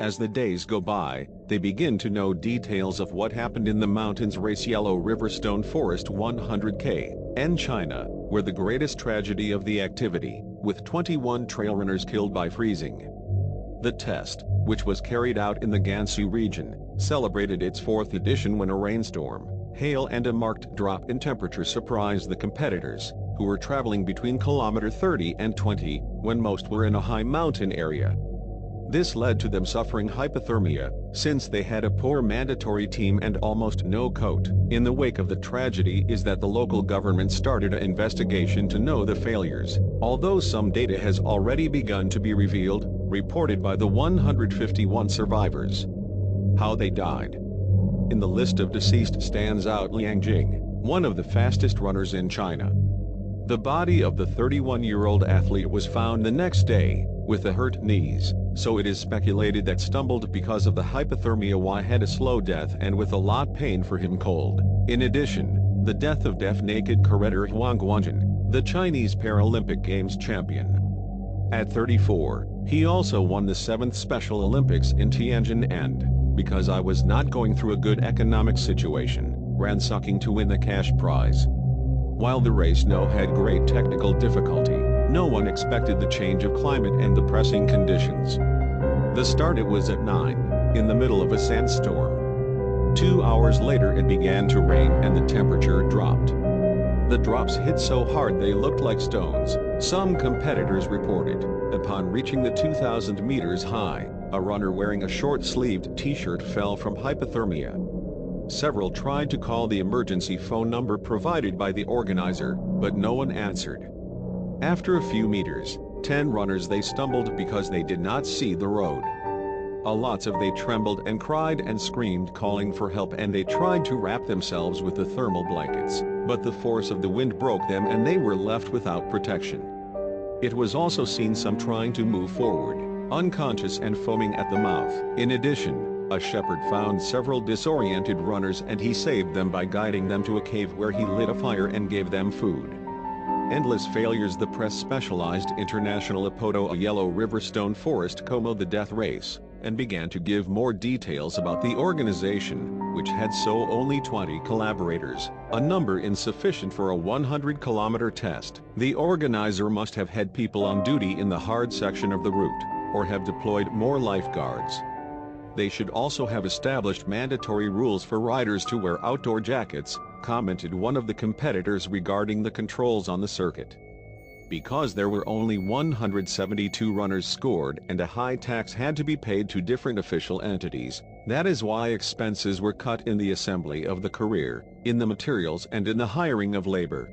As the days go by, they begin to know details of what happened in the mountains race Yellow River Stone Forest 100K, in China, where the greatest tragedy of the activity, with 21 trail runners killed by freezing. The test, which was carried out in the Gansu region, celebrated its 4th edition when a rainstorm, hail and a marked drop in temperature surprised the competitors, who were traveling between kilometer 30 and 20, when most were in a high mountain area. This led to them suffering hypothermia, since they had a poor mandatory team and almost no coat. In the wake of the tragedy is that the local government started an investigation to know the failures, although some data has already begun to be revealed, reported by the 151 survivors. How they died. In the list of deceased stands out Liang Jing, one of the fastest runners in China. The body of the 31-year-old athlete was found the next day, with the hurt knees, so it is speculated that stumbled because of the hypothermia had a slow death and with a lot pain for him cold. In addition, the death of deaf naked careter Huang Guanjun, the Chinese Paralympic Games champion. At 34, he also won the 7th Special Olympics in Tianjin and, because I was not going through a good economic situation, ran sucking to win the cash prize. While the race had great technical difficulty, no one expected the change of climate and the pressing conditions. The start it was at 9, in the middle of a sandstorm. 2 hours later it began to rain and the temperature dropped. The drops hit so hard they looked like stones, some competitors reported. Upon reaching the 2,000 meters high, a runner wearing a short-sleeved t-shirt fell from hypothermia. Several tried to call the emergency phone number provided by the organizer, but no one answered. After a few meters, 10 runners they stumbled because they did not see the road. A lots of they trembled and cried and screamed calling for help and they tried to wrap themselves with the thermal blankets, but the force of the wind broke them and they were left without protection. It was also seen some trying to move forward, unconscious and foaming at the mouth. In addition, a shepherd found several disoriented runners and he saved them by guiding them to a cave where he lit a fire and gave them food. Endless failures. The press specialized International Apoto Yellow River Stone Forest Como the death race, and began to give more details about the organization, which had only 20 collaborators, a number insufficient for a 100-kilometer test. The organizer must have had people on duty in the hard section of the route, or have deployed more lifeguards. They should also have established mandatory rules for riders to wear outdoor jackets, commented one of the competitors regarding the controls on the circuit. Because there were only 172 runners scored and a high tax had to be paid to different official entities, that is why expenses were cut in the assembly of the career, in the materials and in the hiring of labor.